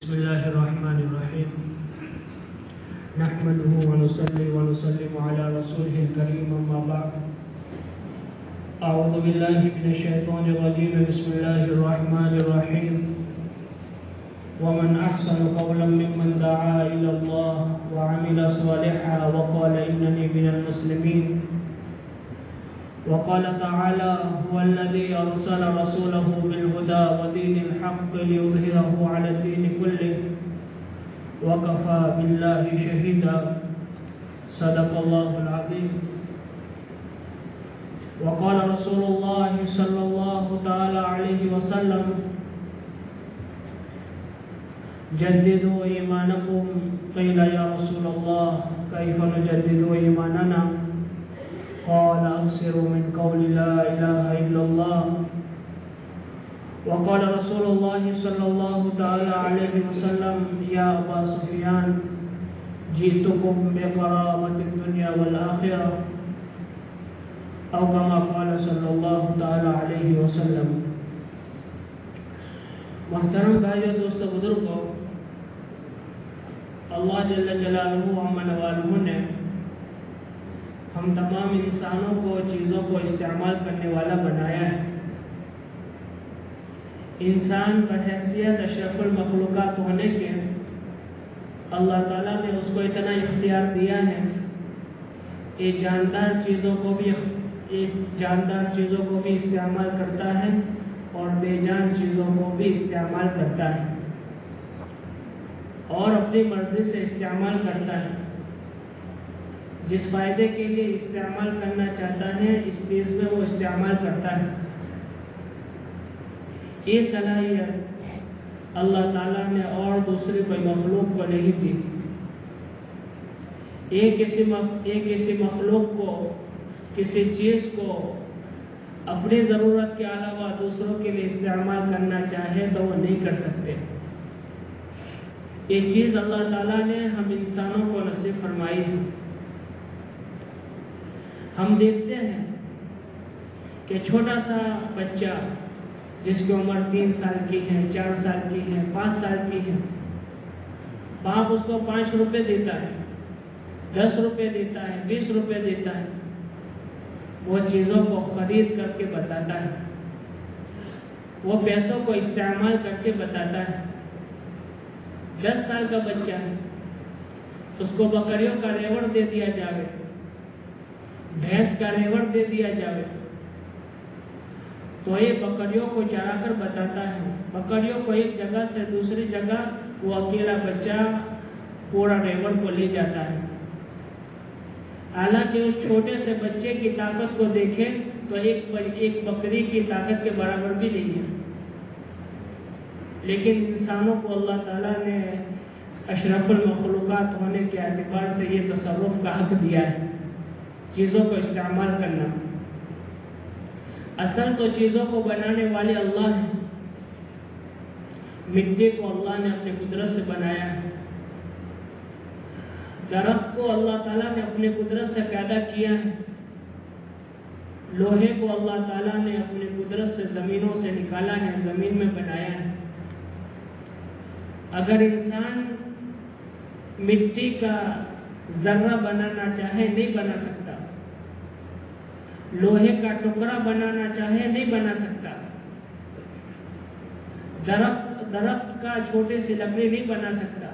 بسم الله الرحمن الرحيم نحمده ونصلي ونسلم على رسوله الكريم أما بعد أعوذ بالله من الشيطان الرجيم بسم الله الرحمن الرحيم ومن أحسن قولا ممن دعا إلى الله وعمل صالحا وقال إنني من المسلمين وقال تعالى هو الذي أرسل رسوله بالهدى ودين الحق ليظهره على الدين كله وكفى بالله شهيدا صدق الله العظيم وقال رسول الله صلى الله تعالى عليه وسلم جددوا إيمانكم قيل يا رسول الله كيف نجدد إيماننا قال أكثروا من قول لا إله إلا الله وقال رسول الله صلى الله تعالى عليه وسلم يا أبا سفيان جئتكم بقرابة الدنيا والآخرة أو كما قال صلى الله تعالى عليه وسلم. محترم بھائیو دوستو بزرگو، اللہ جل جلالہ امن والہ نے ہم تمام انسانوں کو چیزوں کو استعمال کرنے والا بنایا ہے. انسان بحیثیت اشرف المخلوقات ہونے کے اللہ تعالیٰ نے اس کو اتنا اختیار دیا ہے کہ جاندار چیزوں کو بھی استعمال کرتا ہے اور بے جان چیزوں کو بھی استعمال کرتا ہے اور اپنی مرضی سے استعمال کرتا ہے. جس فائدے کے لیے استعمال کرنا چاہتا ہے اس چیز میں وہ استعمال کرتا ہے. یہ صلاحیت اللہ تعالیٰ نے اور دوسری کوئی مخلوق کو نہیں دی. ایک ایسی مخلوق کو کسی چیز کو اپنی ضرورت کے علاوہ دوسروں کے لیے استعمال کرنا چاہے تو وہ نہیں کر سکتے. یہ چیز اللہ تعالیٰ نے ہم انسانوں کو نصیب فرمائی ہے. ہم دیکھتے ہیں کہ چھوٹا سا بچہ جس کی عمر 3 سال کی ہے، 4 سال کی ہے، 5 سال کی ہے، باپ اس کو 5 روپے دیتا ہے، 10 روپے دیتا ہے، 20 روپے دیتا ہے. وہ چیزوں کو خرید کر کے بتاتا ہے، وہ پیسوں کو استعمال کر کے بتاتا ہے. 10 سال کا بچہ ہے، اس کو بکریوں کا ریوڑ دے دیا جاوے، بھینس کا ریوڑ دے دیا جاوے تو یہ بکریوں کو چرا کر بتاتا ہے. بکریوں کو ایک جگہ سے دوسری جگہ وہ اکیلا بچہ پورا ریوڑ کو لے جاتا ہے. حالانکہ اس چھوٹے سے بچے کی طاقت کو دیکھیں تو ایک بکری کی طاقت کے برابر بھی نہیں ہے. لیکن انسانوں کو اللہ تعالیٰ نے اشرف المخلوقات ہونے کے اعتبار سے یہ تصرف کا حق دیا ہے، چیزوں کو استعمال کرنا. اصل تو چیزوں کو بنانے والے اللہ ہیں. مٹی کو اللہ نے اپنی قدرت سے بنایا ہے. درخت کو اللہ تعالیٰ نے اپنی قدرت سے پیدا کیا ہے. لوہے کو اللہ تعالیٰ نے اپنی قدرت سے زمینوں سے نکالا ہے، زمین میں بنایا ہے. اگر انسان مٹی کا ذرہ بنانا چاہے نہیں بنا سکتا، لوہے کا ٹکڑا بنانا چاہے نہیں بنا سکتا، درخت کا چھوٹے سے لکڑی نہیں بنا سکتا.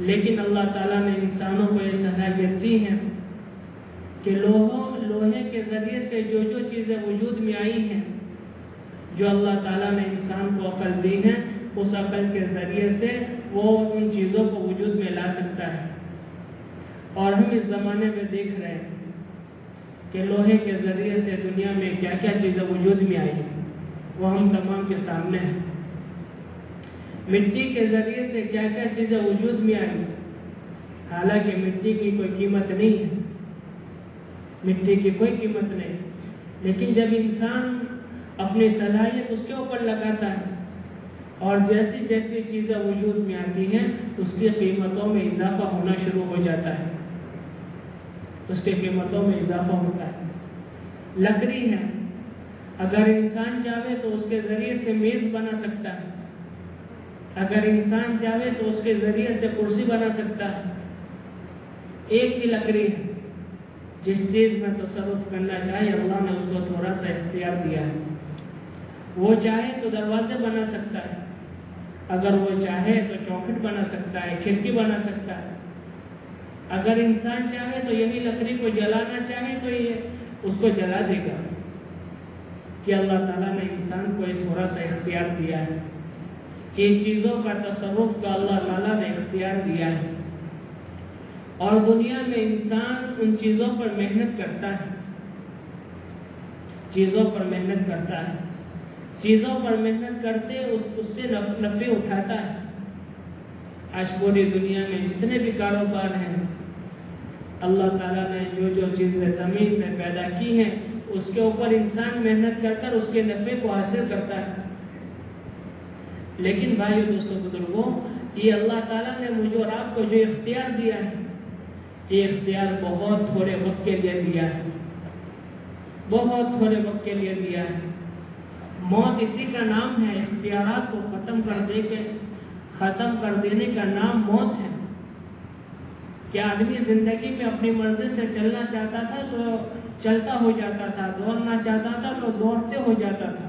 لیکن اللہ تعالیٰ نے انسانوں کو یہ صلاحیت دی ہے کہ لوہے کے ذریعے سے جو چیزیں وجود میں آئی ہیں، جو اللہ تعالیٰ نے انسان کو عقل دی ہے، اس عقل کے ذریعے سے وہ ان چیزوں کو وجود میں لا سکتا ہے. اور ہم اس زمانے میں دیکھ رہے ہیں کہ لوہے کے ذریعے سے دنیا میں کیا کیا چیزیں وجود میں آئی ہیں، وہ ہم تمام کے سامنے ہیں. مٹی کے ذریعے سے کیا کیا چیزیں وجود میں آئی، حالانکہ مٹی کی کوئی قیمت نہیں ہے، مٹی کی کوئی قیمت نہیں. لیکن جب انسان اپنی صلاحیت اس کے اوپر لگاتا ہے اور جیسی جیسی چیزیں وجود میں آتی ہیں اس کی قیمتوں میں اضافہ ہونا شروع ہو جاتا ہے، اس کے قیمتوں میں اضافہ ہوتا ہے. لکڑی ہے، اگر انسان چاہے تو اس کے ذریعے سے میز بنا سکتا ہے. اگر انسان چاہے تو اس کے ذریعے سے کرسی بنا سکتا ہے، ایک ہی لکڑی ہے۔ جس چیز میں تصرف کرنا چاہے اللہ نے اس کو تھوڑا سا اختیار دیا ہے۔ وہ چاہے تو دروازے بنا سکتا ہے، اگر وہ چاہے تو چوکھٹ بنا سکتا ہے، کھڑکی بنا سکتا ہے۔ اگر انسان چاہے تو یہی لکڑی کو جلانا چاہے تو یہ اس کو جلا دے گا، کہ اللہ تعالیٰ نے انسان کو یہ تھوڑا سا اختیار دیا ہے۔ ان چیزوں کا تصرف کا اللہ تعالیٰ نے اختیار دیا ہے، اور دنیا میں انسان ان چیزوں پر محنت کرتا ہے، چیزوں پر محنت کرتا ہے، چیزوں پر محنت کرتے اس سے نفع اٹھاتا ہے۔ آج پوری دنیا میں جتنے بھی کاروبار ہیں، اللہ تعالیٰ نے جو چیزیں زمین میں پیدا کی ہیں اس کے اوپر انسان محنت کر کر اس کے نفع کو حاصل کرتا ہے۔ لیکن بھائیو، دوستوں، بزرگوں، یہ اللہ تعالیٰ نے مجھے اور آپ کو جو اختیار دیا ہے، یہ اختیار بہت تھوڑے وقت کے لیے دیا ہے، بہت تھوڑے وقت کے لیے دیا ہے۔ موت اسی کا نام ہے، اختیارات کو ختم کر دینے کا نام موت ہے۔ کیا آدمی زندگی میں اپنی مرضی سے چلنا چاہتا تھا تو چلتا ہو جاتا تھا، دوڑنا چاہتا تھا تو دوڑتے ہو جاتا تھا،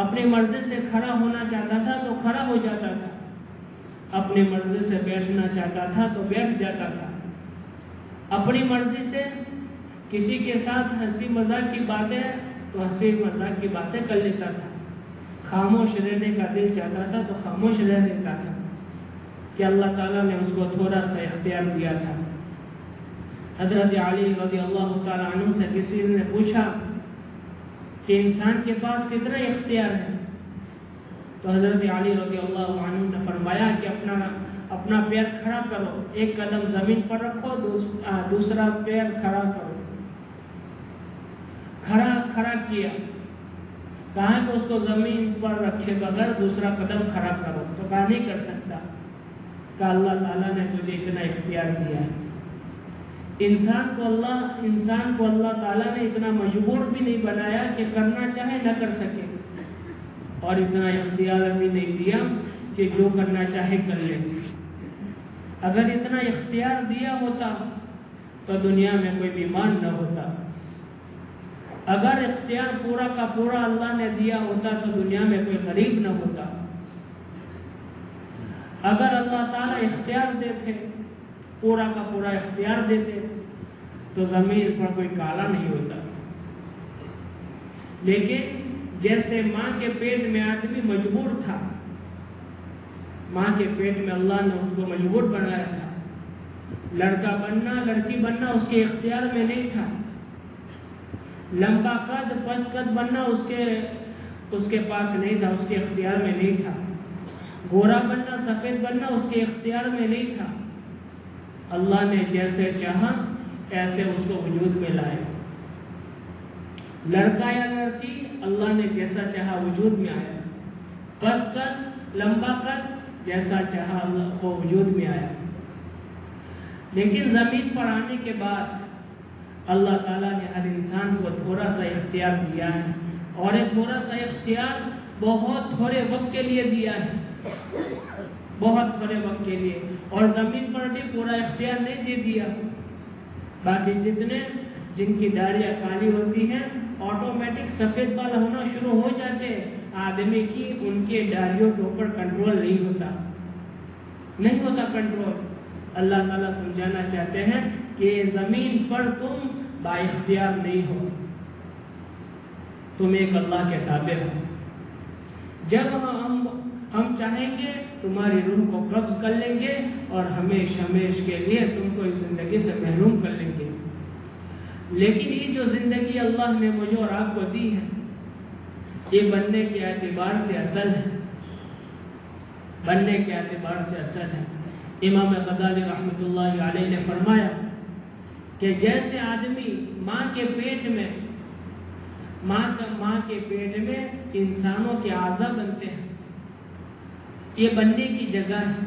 اپنی مرضی سے کھڑا ہونا چاہتا تھا تو کھڑا ہو جاتا تھا، اپنی مرضی سے بیٹھنا چاہتا تھا تو بیٹھ جاتا تھا، اپنی مرضی سے کسی کے ساتھ ہنسی مذاق کی باتیں تو ہنسی مذاق کی باتیں کر لیتا تھا، خاموش رہنے کا دل چاہتا تھا تو خاموش رہ لیتا تھا، کہ اللہ تعالیٰ نے اس کو تھوڑا سا اختیار دیا تھا۔ حضرت علی رضی اللہ تعالیٰ عنہ سے کسی نے پوچھا کہ انسان کے پاس کتنا اختیار ہے، تو حضرت علی رضی اللہ عنہ نے فرمایا کہ اپنا پیر کھڑا کرو، ایک قدم زمین پر رکھو، دوسرا پیر کھڑا کرو۔ کھڑا کیا، کہا کہ اس کو زمین پر رکھے بغیر دوسرا قدم کھڑا کرو، تو کہا نہیں کر سکتا، کہ اللہ تعالیٰ نے تجھے اتنا اختیار دیا ہے۔ انسان کو اللہ تعالیٰ نے اتنا مجبور بھی نہیں بنایا کہ کرنا چاہے نہ کر سکے، اور اتنا اختیار بھی نہیں دیا کہ جو کرنا چاہے کر لے۔ اگر اتنا اختیار دیا ہوتا تو دنیا میں کوئی بیمار نہ ہوتا، اگر اختیار پورا کا پورا اللہ نے دیا ہوتا تو دنیا میں کوئی غریب نہ ہوتا، اگر اللہ تعالیٰ اختیار دیتے، پورا کا پورا اختیار دیتے تو زمین پر کوئی کالا نہیں ہوتا۔ لیکن جیسے ماں کے پیٹ میں آدمی مجبور تھا، ماں کے پیٹ میں اللہ نے اس کو مجبور بنایا تھا، لڑکا بننا لڑکی بننا اس کے اختیار میں نہیں تھا، لمبا قد پس قد بننا اس کے پاس نہیں تھا، اس کے اختیار میں نہیں تھا، گورا بننا سفید بننا اس کے اختیار میں نہیں تھا۔ اللہ نے جیسے چاہا ایسے اس کو وجود میں لائے، لڑکا یا لڑکی اللہ نے جیسا چاہا وجود میں آیا، پس قد لمبا قد جیسا چاہا وہ وجود میں آیا۔ لیکن زمین پر آنے کے بعد اللہ تعالیٰ نے ہر انسان کو تھوڑا سا اختیار دیا ہے، اور یہ تھوڑا سا اختیار بہت تھوڑے وقت کے لیے دیا ہے، بہت تھوڑے وقت کے لیے، اور زمین پر بھی پورا اختیار نہیں دے دیا۔ باقی جن کی داڑیاں کالی ہوتی ہیں آٹومیٹک سفید بال ہونا شروع ہو جاتے، آدمی کی ان کے داڑیوں کے اوپر کنٹرول نہیں ہوتا کنٹرول۔ اللہ تعالیٰ سمجھانا چاہتے ہیں کہ زمین پر تم با اختیار نہیں ہو، تم ایک اللہ کے تابع ہو۔ جب ہم چاہیں گے تمہاری روح کو قبض کر لیں گے اور ہمیش کے لیے تم کو اس زندگی سے محروم کر لیں گے۔ لیکن یہ جو زندگی اللہ نے مجھے اور آپ کو دی ہے، یہ بننے کے اعتبار سے اصل ہے، بننے کے اعتبار سے اصل ہے۔ امام غزالی رحمۃ اللہ علیہ نے فرمایا کہ جیسے آدمی ماں کے پیٹ میں انسانوں کے اعضاء بنتے ہیں، یہ بننے کی جگہ ہے۔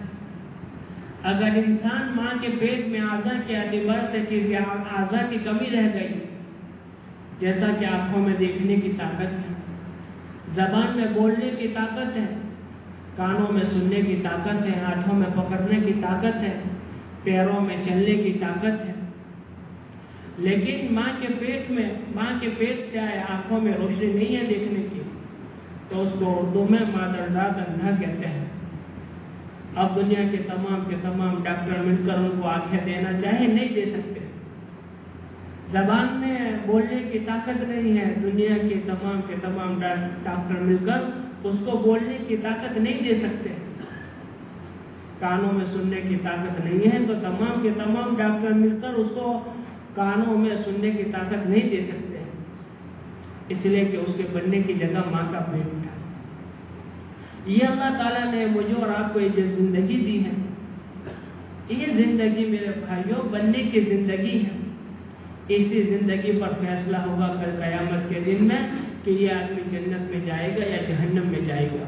اگر انسان ماں کے پیٹ میں اعضاء کے اعتبار سے کسی اعضاء کی کمی رہ گئی، جیسا کہ آنکھوں میں دیکھنے کی طاقت ہے، زبان میں بولنے کی طاقت ہے، کانوں میں سننے کی طاقت ہے، ہاتھوں میں پکڑنے کی طاقت ہے، پیروں میں چلنے کی طاقت ہے، لیکن ماں کے پیٹ سے آئے آنکھوں میں روشنی نہیں ہے دیکھنے کی، تو اس کو اردو میں مادرزاد اندھا کہتے ہیں۔ اب دنیا کے تمام ڈاکٹر مل کر ان کو آنکھیں دینا چاہے نہیں دے سکتے، زبان میں بولنے کی طاقت نہیں ہے، دنیا کے تمام ڈاکٹر مل کر اس کو بولنے کی طاقت نہیں دے سکتے، کانوں میں سننے کی طاقت نہیں ہے تو تمام ڈاکٹر مل کر اس کو کانوں میں سننے کی طاقت نہیں دے سکتے، اس لیے کہ اس کے بننے کی جگہ ماں کا پیٹ تھا۔ یہ اللہ تعالیٰ نے مجھے اور آپ کو یہ جو زندگی دی ہے، یہ زندگی میرے بھائیوں بننے کی زندگی ہے۔ اسی زندگی پر فیصلہ ہوگا کل قیامت کے دن میں کہ یہ آدمی جنت میں جائے گا یا جہنم میں جائے گا۔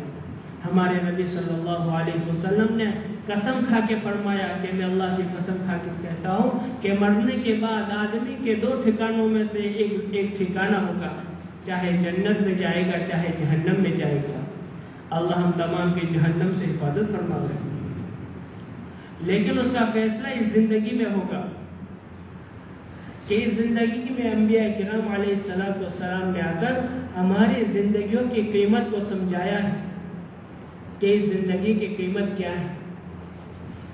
ہمارے نبی صلی اللہ علیہ وسلم نے قسم کھا کے فرمایا کہ میں اللہ کی قسم کھا کے کہتا ہوں کہ مرنے کے بعد آدمی کے 2 ٹھکانوں میں سے ایک ٹھکانہ ہوگا، چاہے جنت میں جائے گا چاہے جہنم میں جائے گا۔ اللہ ہم تمام کی جہنم سے حفاظت فرمائے، لیکن اس کا فیصلہ اس زندگی میں ہوگا کہ اس زندگی میں انبیاء کرام علیہ السلام نے آ کر ہماری زندگیوں کی قیمت کو سمجھایا ہے کہ اس زندگی کی قیمت کیا ہے۔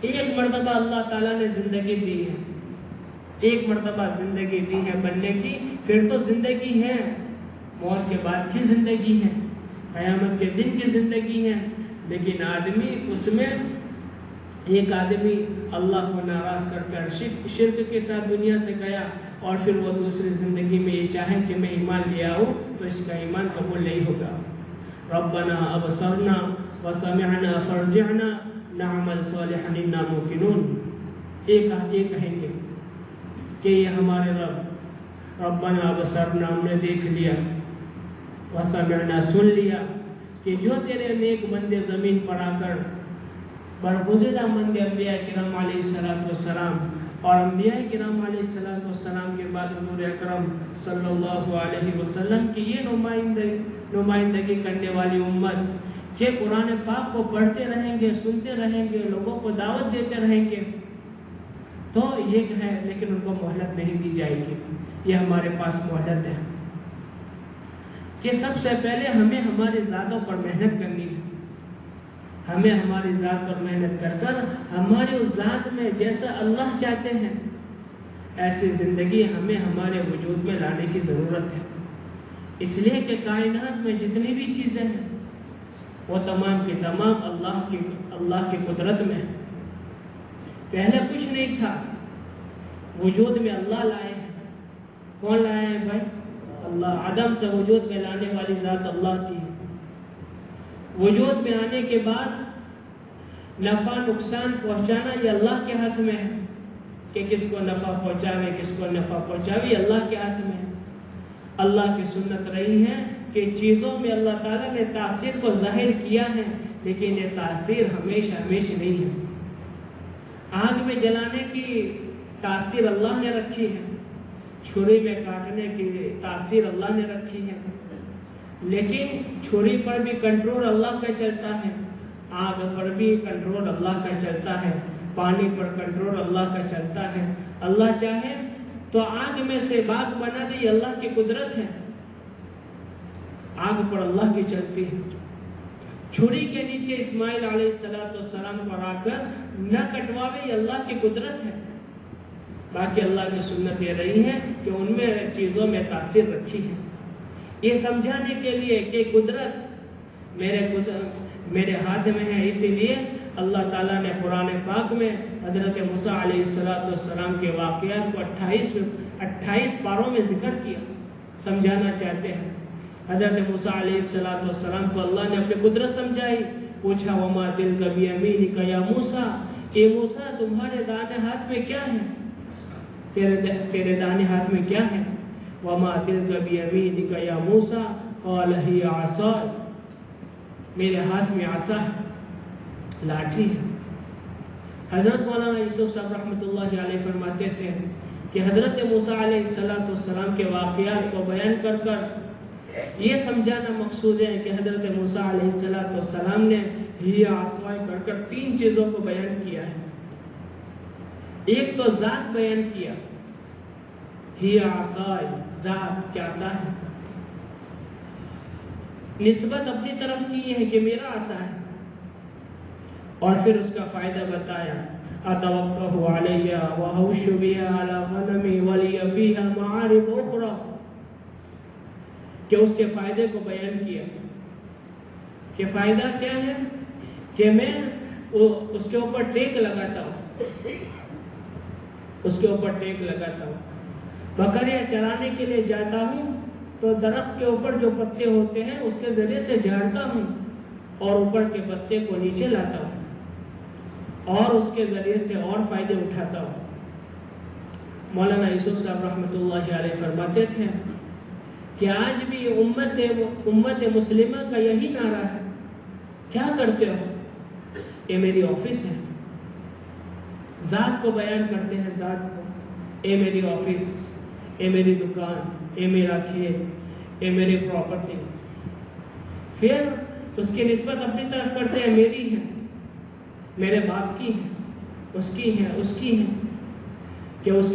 ایک مرتبہ اللہ تعالیٰ نے زندگی دی ہے، ایک مرتبہ زندگی دی ہے بننے کی، پھر تو زندگی ہے، موت کے بعد کی زندگی ہے، قیامت کے دن کی زندگی ہے، لیکن آدمی اس میں ایک آدمی اللہ کو ناراض کر کر شرک کے ساتھ دنیا سے گیا، اور پھر وہ دوسری زندگی میں یہ چاہے کہ میں ایمان لے آؤں تو اس کا ایمان قبول نہیں ہوگا۔ ربنا ابصرنا وسمعنا فرجعنا نعمل صالحا انا موقنون، ایک کہیں گے کہ یہ ہمارے ربنا ابصرنا، ہم نے دیکھ لیا، وسمعنا سن لیا کہ جو تیرے نیک بندے زمین پر آ کر برگزیدہ بندے انبیاء کرام علیہ السلام اور انبیاء کرام علیہ السلام کے بعد حضور اکرم صلی اللہ علیہ وسلم کی یہ نمائندگی کرنے والی امت کہ قرآن پاک کو پڑھتے رہیں گے، سنتے رہیں گے، لوگوں کو دعوت دیتے رہیں گے، تو یہ ہے، لیکن ان کو مہلت نہیں دی جائے گی۔ یہ ہمارے پاس مہلت ہے کہ سب سے پہلے ہمیں ہماری ذاتوں پر محنت کرنی ہے، ہمیں ہماری ذات پر محنت کر کر ہماری اس ذات میں جیسا اللہ چاہتے ہیں ایسی زندگی ہمیں ہمارے وجود میں لانے کی ضرورت ہے، اس لیے کہ کائنات میں جتنی بھی چیزیں ہیں وہ تمام کی تمام اللہ کی قدرت میں ہے۔ پہلے کچھ نہیں تھا، وجود میں اللہ لائے ہیں۔ کون لائے ہیں بھائی؟ اللہ۔ عدم سے وجود میں لانے والی ذات اللہ کی ہے۔ وجود میں آنے کے بعد نفع نقصان پہنچانا یہ اللہ کے ہاتھ میں ہے کہ کس کو نفع پہنچاوے کس کو نفع پہنچاوے، اللہ کے ہاتھ میں ہے۔ اللہ کی سنت رہی ہے کہ چیزوں میں اللہ تعالیٰ نے تاثیر کو ظاہر کیا ہے، لیکن یہ تاثیر ہمیشہ نہیں ہے۔ آگ میں جلانے کی تاثیر اللہ نے رکھی ہے، چھری میں کاٹنے کی تاثیر اللہ نے رکھی ہے، لیکن چھری پر بھی کنٹرول اللہ کا چلتا ہے، آگ پر بھی کنٹرول اللہ کا چلتا ہے، پانی پر کنٹرول اللہ کا چلتا ہے۔ اللہ چاہے تو آگ میں سے باغ بنا دے، یہ اللہ کی قدرت ہے، آگ پر اللہ کی چلتی ہے۔ چھری کے نیچے اسماعیل علیہ السلام کو آ کر نہ کٹواوے، یہ اللہ کی قدرت ہے۔ باقی اللہ کی سنت یہ رہی ہے کہ ان میں چیزوں میں تاثیر رکھی ہے، یہ سمجھانے کے لیے کہ قدرت میرے ہاتھ میں ہے۔ اسی لیے اللہ تعالیٰ نے قرآن پاک میں حضرت موسیٰ علیہ السلام کے واقعات کو 28 پاروں میں ذکر کیا، سمجھانا چاہتے ہیں۔ حضرت موسیٰ علیہ السلام کو اللہ نے اپنی قدرت سمجھائی، پوچھا وما تلک بیمینک یا موسیٰ، اے موسیٰ تمہارے دائیں ہاتھ میں کیا ہے؟ تیرے دائیں ہاتھ میں کیا ہے؟ وما تلک بیمینک یا موسیٰ قال ہی عصای، میرے ہاتھ میں عصا ہے، لاٹھی ہے۔ حضرت مولانا یوسف صاحب رحمۃ اللہ علیہ فرماتے تھے کہ حضرت موسیٰ علیہ السلام کے واقعات کو بیان کر کر یہ سمجھانا مقصود ہے کہ حضرت موسیٰ علیہ السلام نے ہی عصای کر کر 3 چیزوں کو بیان کیا ہے. ایک تو ذات بیان کیا، ہی عصای، ذات کیا عصا ہے، نسبت اپنی طرف کی ہے کہ میرا عصا ہے، اور پھر اس کا فائدہ بتایا، اتوکہ علیہ واحش بها علی غنمی ولی فیہا معارب اخری، کہ اس کے فائدے کو بیان کیا کہ فائدہ کیا ہے کہ میں اس کے اوپر ٹیک لگاتا ہوں، اس کے اوپر ٹیک لگاتا ہوں، بکریاں چرانے کے لیے جاتا ہوں تو درخت کے اوپر جو پتے ہوتے ہیں اس کے ذریعے سے جھاڑتا ہوں اور اوپر کے پتے کو نیچے لاتا ہوں اور اس کے ذریعے سے اور فائدے اٹھاتا ہوں. مولانا یوسف صاحب رحمۃ اللہ علیہ فرماتے تھے کہ آج بھی امت مسلمہ کا یہی نعرہ ہے، کیا کرتے ہو؟ یہ میری آفس ہے. ذات کو بیان کرتے ہیں، ذات کو، اے میری آفس، اے میری دکان، اے میرا کھیت، اے میری پراپرٹی. پھر اس کی نسبت اپنی طرف کرتے ہیں، میری ہے، میرے باپ کی ہے، اس کی ہے، اس کی ہے، کہ اس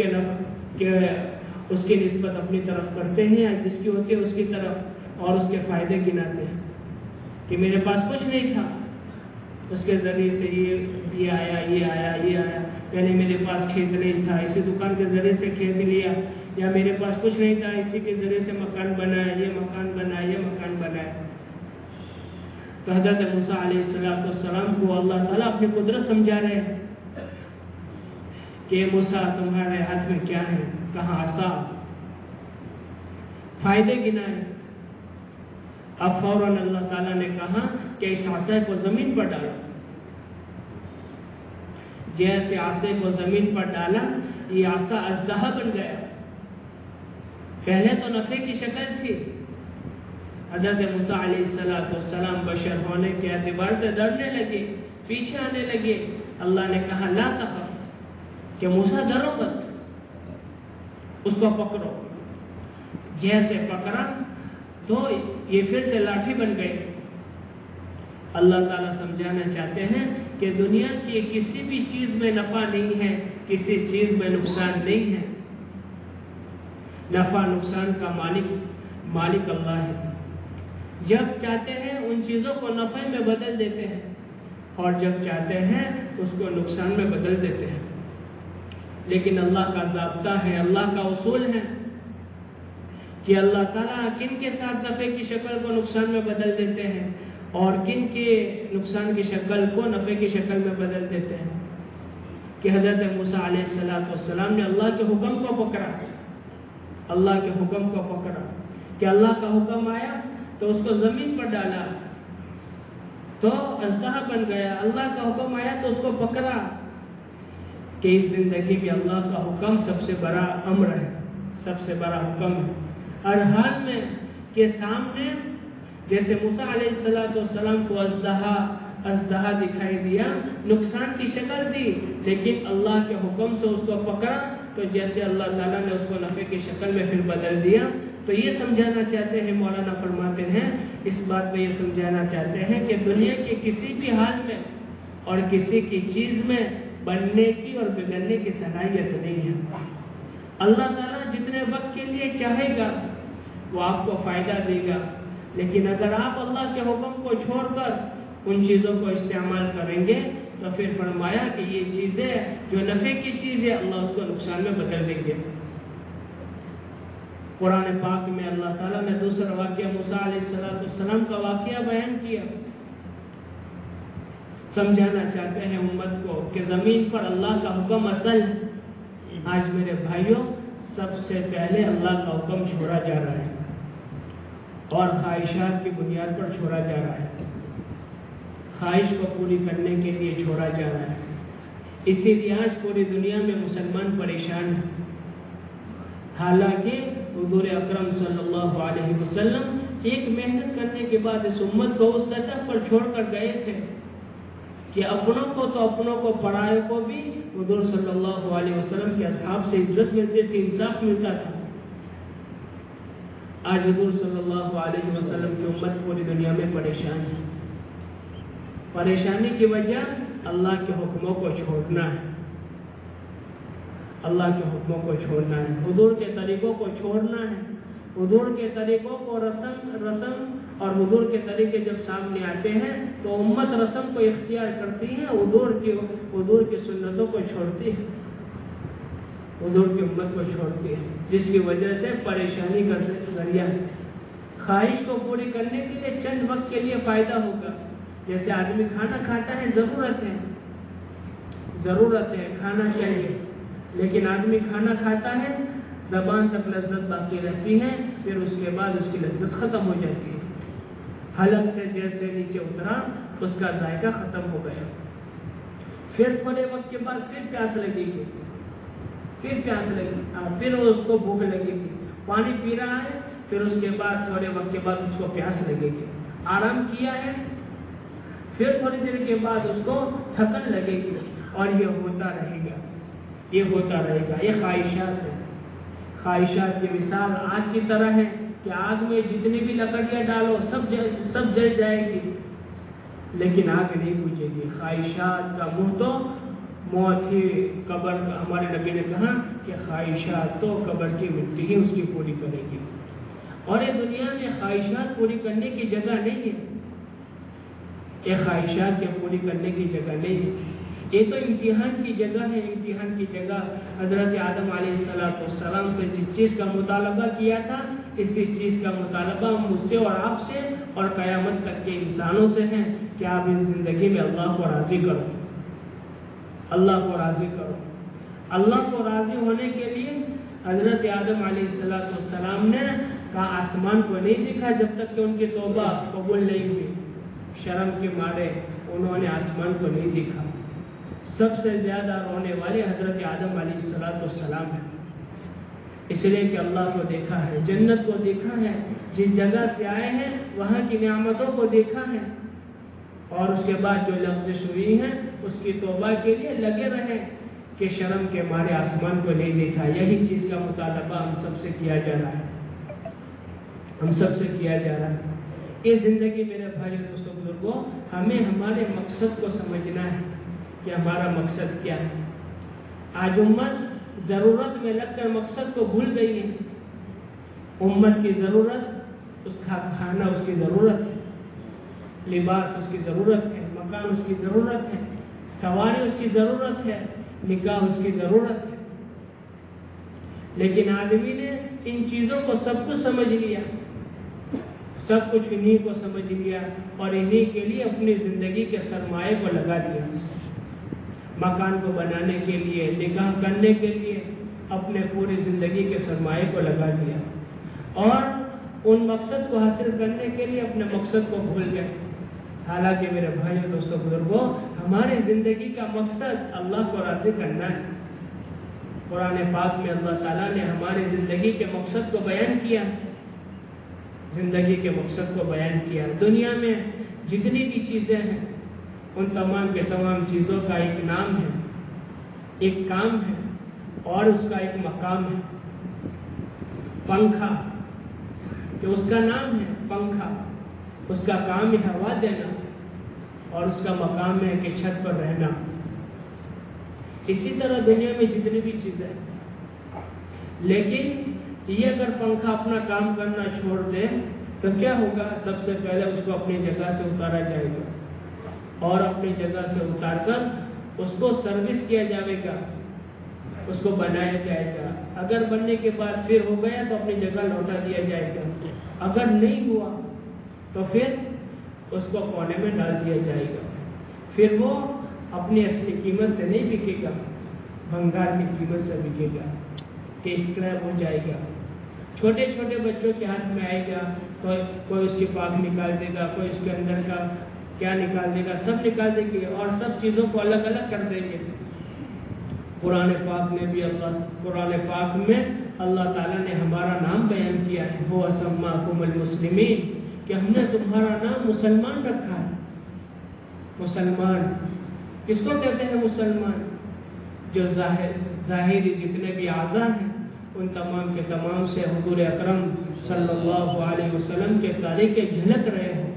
کی نسبت اپنی طرف کرتے ہیں، جس کی ہوتی ہے اس کی طرف، اور اس کے فائدے گناتے ہیں کہ میرے پاس کچھ نہیں تھا، اس کے ذریعے سے یہ آیا، یہ آیا، یہ آیا. پہلے میرے پاس کھیت نہیں تھا، اسی دکان کے ذریعے سے کھیت لیا، یا میرے پاس کچھ نہیں تھا، اسی کے ذریعے سے مکان بنایا، یہ مکان بنایا، یہ مکان بنایا. تو حضرت موسیٰ علیہ السلام کو اللہ تعالیٰ اپنی قدرت سمجھا رہے ہیں کہ موسیٰ تمہارے ہاتھ میں کیا ہے، کہاں عصا، فائدے گنائے. اب فوراً اللہ تعالیٰ نے کہا کہ اس عصا کو زمین پر ڈالو. جیسے عصا کو زمین پر ڈالا، یہ عصا اژدہا بن گیا. پہلے تو نفع کی شکل تھی. حضرت موسیٰ علیہ السلام بشر ہونے کے اعتبار سے ڈرنے لگے، پیچھے آنے لگے. اللہ نے کہا لا تخف، کہ موسیٰ ڈرو مت، اس کو پکڑو. جیسے پکڑا تو یہ پھر سے لاٹھی بن گئی. اللہ تعالیٰ سمجھانا چاہتے ہیں کہ دنیا کی کسی بھی چیز میں نفع نہیں ہے، کسی چیز میں نقصان نہیں ہے. نفع نقصان کا مالک اللہ ہے. جب چاہتے ہیں ان چیزوں کو نفع میں بدل دیتے ہیں، اور جب چاہتے ہیں اس کو نقصان میں بدل دیتے ہیں. لیکن اللہ کا ضابطہ ہے، اللہ کا اصول ہے کہ اللہ تعالیٰ کن کے ساتھ نفع کی شکل کو نقصان میں بدل دیتے ہیں اور کن کے نقصان کی شکل کو نفع کی شکل میں بدل دیتے ہیں. کہ حضرت موسیٰ علیہ السلام نے اللہ کے حکم کو پکڑا، اللہ کے حکم کو پکڑا کہ اللہ کا حکم آیا تو اس کو زمین پر ڈالا تو اژدہا بن گیا. اللہ کا حکم آیا تو اس کو پکڑا. کہ اس زندگی میں اللہ کا حکم سب سے بڑا امر ہے، سب سے بڑا حکم ہے. ہر حال میں کے سامنے جیسے موسیٰ علیہ السلام کو اژدہا دکھائی دیا، نقصان کی شکل دی، لیکن اللہ کے حکم سے اس کو پکڑا تو جیسے اللہ تعالیٰ نے اس کو نفع کی شکل میں پھر بدل دیا. تو یہ سمجھانا چاہتے ہیں، مولانا فرماتے ہیں، اس بات میں یہ سمجھانا چاہتے ہیں کہ دنیا کے کسی بھی حال میں اور کسی کی چیز میں بننے کی اور بگڑنے کی صلاحیت نہیں ہے. اللہ تعالیٰ جتنے وقت کے لیے چاہے گا وہ آپ کو فائدہ دے گا، لیکن اگر آپ اللہ کے حکم کو چھوڑ کر ان چیزوں کو استعمال کریں گے تو پھر فرمایا کہ یہ چیزیں جو نفع کی چیز ہے اللہ اس کو نقصان میں بدل دیں گے. قرآن پاک میں اللہ تعالیٰ نے دوسرا واقعہ موسیٰ علیہ السلام کا واقعہ بیان کیا. سمجھانا چاہتے ہیں امت کو کہ زمین پر اللہ کا حکم اصل ہے. آج میرے بھائیوں سب سے پہلے اللہ کا حکم چھوڑا جا رہا ہے اور خواہشات کی بنیاد پر چھوڑا جا رہا ہے، خواہش کو پوری کرنے کے لیے چھوڑا جا رہا ہے. اسی لیے آج پوری دنیا میں مسلمان پریشان ہیں. حالانکہ حضور اکرم صلی اللہ علیہ وسلم ایک محنت کرنے کے بعد اس امت کو اس سطح پر چھوڑ کر گئے تھے کہ اپنوں کو تو اپنوں کو، پرائے کو بھی حضور صلی اللہ علیہ وسلم کے اصحاب سے عزت ملتی تھی، انصاف ملتا تھا. آج حضور صلی اللہ علیہ وسلم کی امت پوری دنیا میں پریشان ہے. پریشانی کی وجہ اللہ کے حکموں کو چھوڑنا ہے، اللہ کے حکموں کو چھوڑنا ہے، حضور کے طریقوں کو چھوڑنا ہے۔ حضور کے طریقوں کو رسم اور حضور کے طریقے جب سامنے آتے ہیں تو امت رسم کو اختیار کرتی ہے، حضور کی سنتوں کو چھوڑتی ہے، حضور کی امت کو چھوڑتی ہے، جس کی وجہ سے پریشانی کا ذریعہ ہے۔ خواہش کو پوری کرنے کے لیے چند وقت کے لیے فائدہ ہوگا، جیسے آدمی کھانا کھاتا ہے، ضرورت ہے، کھانا چاہیے، لیکن آدمی کھانا کھاتا ہے، زبان تک لذت باقی رہتی ہے، پھر اس کے بعد اس کی لذت ختم ہو جاتی ہے، حلق سے جیسے نیچے اترا اس کا ذائقہ ختم ہو گیا، پھر تھوڑے وقت کے بعد پھر پیاس لگے گی، پھر اس کو بھوک لگے گی، پانی پی رہا ہے، پھر اس کے بعد تھوڑے وقت کے بعد اس کو پیاس لگے گی، آرام کیا ہے، پھر تھوڑی دیر کے بعد اس کو تھکن لگے گی، اور یہ ہوتا رہے گا، یہ خواہشات ہے۔ خواہشات کی مثال آگ کی طرح ہے کہ آگ میں جتنی بھی لکڑیاں ڈالو سب جل جائے گی، لیکن آگ نہیں بجھے گی۔ خواہشات کا منہ تو موت ہی، قبر کا، ہمارے نبی نے کہا کہ خواہشات تو قبر کی مٹی ہی اس کی پوری کرے گی، اور یہ دنیا میں خواہشات پوری کرنے کی جگہ نہیں ہے، یہ خواہشات کے پوری کرنے کی جگہ نہیں ہے، یہ تو امتحان کی جگہ ہے، امتحان کی جگہ۔ حضرت آدم علیہ السلام سے جس چیز کا مطالبہ کیا تھا، اسی چیز کا مطالبہ مجھ سے اور آپ سے اور قیامت تک کے انسانوں سے ہے کہ آپ اس زندگی میں اللہ کو راضی کرو، اللہ کو راضی کرو۔ اللہ کو راضی ہونے کے لیے حضرت آدم علیہ السلام نے کہا آسمان کو نہیں دیکھا جب تک کہ ان کی توبہ قبول نہیں ہوئی، شرم کے مارے انہوں نے آسمان کو نہیں دیکھا۔ سب سے زیادہ رونے والے حضرت آدم علیہ السلام ہیں، اس لیے کہ اللہ کو دیکھا ہے، جنت کو دیکھا ہے، جس جگہ سے آئے ہیں وہاں کی نعمتوں کو دیکھا ہے، اور اس کے بعد جو لفظ ہوئی ہیں اس کی توبہ کے لیے لگے رہے کہ شرم کے مارے آسمان کو نہیں دیکھا۔ یہی چیز کا مطالبہ ہم سب سے کیا جا رہا ہے، ہم سب سے کیا جا رہا ہے۔ یہ زندگی میرے بھائی دوستوں بزرگوں، ہمیں ہمارے مقصد کو سمجھنا ہے کہ ہمارا مقصد کیا ہے۔ آج امت ضرورت میں لگ کر مقصد کو بھول گئی ہے۔ امت کی ضرورت، اس کا کھانا اس کی ضرورت ہے، لباس اس کی ضرورت ہے، مکان اس کی ضرورت ہے، سواری اس کی ضرورت ہے، نکاح اس کی ضرورت ہے، لیکن آدمی نے ان چیزوں کو سب کچھ سمجھ لیا، سب کچھ انہی کو سمجھ لیا، اور انہی کے لیے اپنی زندگی کے سرمایے کو لگا دیا، مکان کو بنانے کے لیے، نکاح کرنے کے لیے اپنے پوری زندگی کے سرمایے کو لگا دیا، اور ان مقصد کو حاصل کرنے کے لیے اپنے مقصد کو بھول گئے۔ حالانکہ میرے بھائیوں دوستوں بزرگوں، ہماری زندگی کا مقصد اللہ کو راضی کرنا ہے۔ قرآن پاک میں اللہ تعالیٰ نے ہماری زندگی کے مقصد کو بیان کیا، زندگی کے مقصد کو بیان کیا۔ دنیا میں جتنی بھی چیزیں ہیں ان تمام کے تمام چیزوں کا ایک نام ہے، ایک کام ہے، اور اس کا ایک مقام ہے۔ پنکھا کہ اس کا نام ہے پنکھا، اس کا کام ہے ہوا دینا، اور اس کا مقام ہے کہ چھت پر رہنا۔ اسی طرح دنیا میں جتنی بھی چیزیں ہیں، لیکن یہ اگر پنکھا اپنا کام کرنا چھوڑ دے تو کیا ہوگا؟ سب سے پہلے اس کو اپنی جگہ سے اتارا جائے گا، اور اپنی جگہ سے اتار کر اس کو سروس کیا جائے گا، اس کو بنایا جائے گا۔ اگر بننے کے بعد پھر ہو گیا تو اپنی جگہ لوٹا دیا جائے گا، اگر نہیں ہوا تو پھر اس کو کونے میں ڈال دیا جائے گا، پھر وہ اپنی اصلی قیمت سے نہیں بکے گا، بھنگار کی قیمت سے بکے گا، کہ اسکریپ ہو جائے گا۔ چھوٹے چھوٹے بچوں کے ہاتھ میں آئے گا تو کوئی اس کی پاک نکال دے گا، کوئی اس کے اندر کا کیا نکال دے گا، سب نکال دے گے، اور سب چیزوں کو الگ الگ کر دیں گے۔ قرآن پاک میں اللہ تعالیٰ نے ہمارا نام بیان کیا ہے، وہ سماکم المسلمین، کہ ہم نے تمہارا نام مسلمان رکھا ہے۔ مسلمان کس کو کہتے ہیں؟ مسلمان جو ظاہری جتنے بھی اعضاء ہیں ان تمام کے تمام سے حضور اکرم صلی اللہ علیہ وسلم کے طریقے جھلک رہے ہوں،